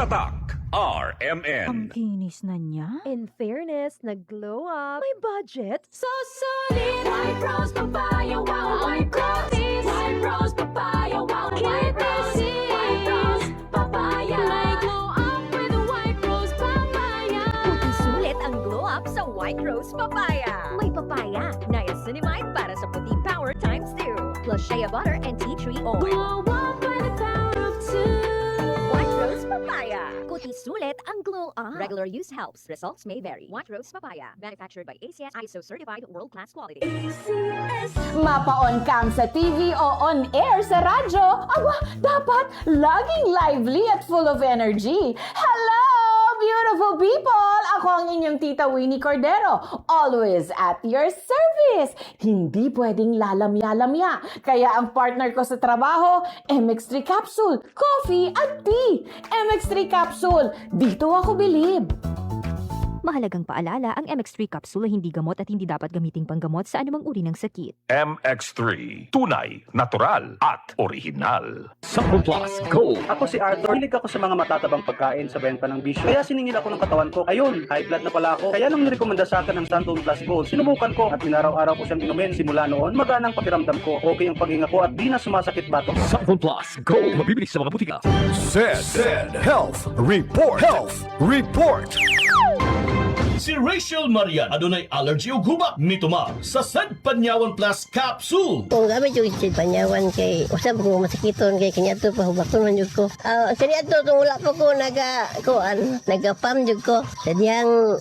Tatak Ang RMN. kinis na niya. In fairness, nag-glow up. May budget. So solid, white rose papaya, wow, white roses, white rose papaya, wow, white roses, white rose papaya. May glow up with white rose papaya. Puting sulit ang glow up sa White Rose Papaya. May papaya, niacinamide para sa puting power times 2. Plus shea butter and tea tree oil. Glow up by the power of two. White Rose Papaya. Puting sulit ang glow up. Regular use helps. Results may vary. White Rose Papaya. Manufactured by ACS ISO certified world-class quality. ACS. Mapa-on cam sa TV o on air sa radyo, aba, dapat laging lively at full of energy. Hello, beautiful people! Ako ang inyong tita Winnie Cordero, always at your service. Hindi pwedeng lalamya-lamya. Kaya ang partner ko sa trabaho, MX3 capsule, coffee at tea. MX3 capsule, dito ako bilib. Mahalagang paalala, ang MX3 capsule ay hindi gamot at hindi dapat gamiting panggamot sa anumang uri ng sakit. MX3. Tunay, natural, at original. Sample Plus Gold. Ako si Arthur. Hilig ako sa mga matatabang pagkain sa benta ng bisyo. Kaya siningil ako ng katawan ko. Ayun, high blood na pala ako. Kaya nung nirekomenda sa akin ng Sample Plus Gold, sinubukan ko at inaraw-araw ko siyang inumin. Simula noon, maganang pakiramdam ko. Okay ang paghinga ko at di na sumasakit batok. Sample Plus Gold. Mabibili sa mga butika. Said Health Report. Health Report. Si Rachel Marian adunay allergy o hubak mituma sa Sed Panyawan Plus Capsule. Kung gamit yung isid panyawan kay usab ko masakiton kay kanyato pa hubakon man jud ko. Kanyato kung wala pa ko nagapam jud ko. Sadyang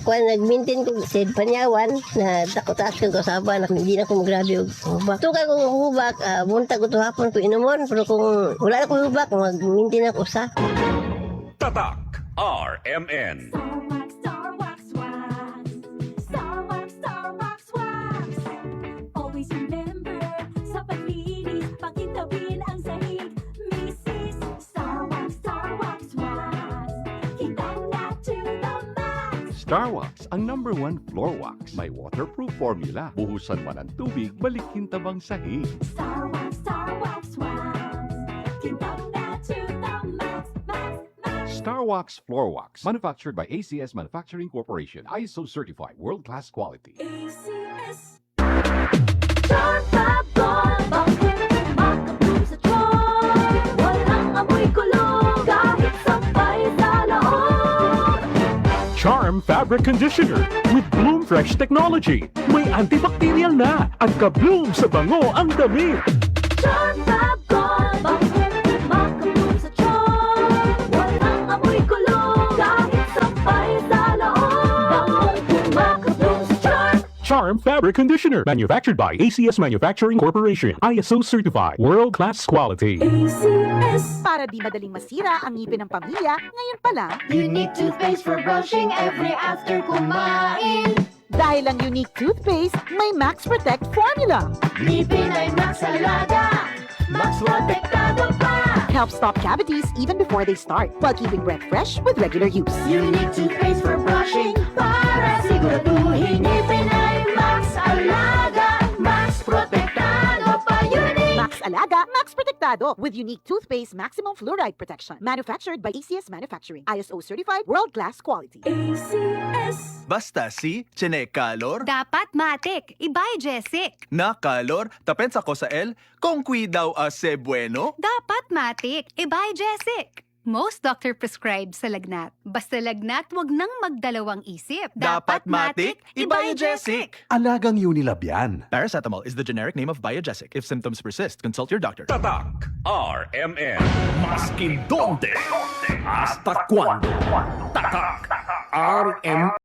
kuan nag-maintain ko isid panyawan na takot-taas ko saban na hindi na ko grabe og hubak. Tukay ko hubak buntag ko hapon ko inumon pero kung wala na ko hubak mag-maintain ako sa. Tatak RMN. Star wax, wax. Star wax, wax. Always remember, sa paglinis, pakitawin ang sahig. Mrs. Star wax, wax. Kitang na to the max. Star Wax, ang #1 floor wax. May waterproof formula. Buhusan man ang tubig, balikin tabang sahig. Star wax, wax. Kitang na to the max, max, max. Star Wax Floor Wax. Manufactured by ACS Manufacturing Corporation. ISO certified world-class quality. ACS. Charpabol, bakit makabloom sa tiyan? Walang amoy kulong, kahit sabay sa loob. Charm Fabric Conditioner with Bloom Fresh Technology. May antibacterial na at ka-bloom sa bango ang damit. Charpabol, bakit makabloom sa tiyan? Walang amoy kulong, kahit sabay sa loob. Makabloom sa tiyan. Charm Fabric Conditioner. Manufactured by ACS Manufacturing Corporation. ISO certified world-class quality. ACS. Para di madaling masira ang ngipin ng pamilya, ngayon pa lang, Unique toothpaste for brushing every after kumain. dahil ang unique toothpaste, may Max Protect formula. Ngipin ay Max Alaga, Max Protektado pa. Helps stop cavities even before they start, while keeping breath fresh with regular use. Unique toothpaste for brushing para siguraduhin ngipin ay Max Alaga, Max Protektado pa. Unique. Max Alaga, Max Protectado with unique toothpaste maximum fluoride protection. Manufactured by ACS Manufacturing. ISO certified world-class quality. ACS. Basta si Calor, Dapat matik, ibay Jessic. na calor, tapensa ko sa el, kung cuidaw ase bueno. Dapat matik, ibay Jessic. Most doctor prescribe sa lagnat. Basta lagnat, wag nang magdalawang isip. Dapat matik, ibay Jessic. Alagang Unilab yan. Paracetamol is the generic name of Biogesic. If symptoms persist, consult your doctor. Tatak RMN. Maskin donde? Hasta cuando? Tatak RM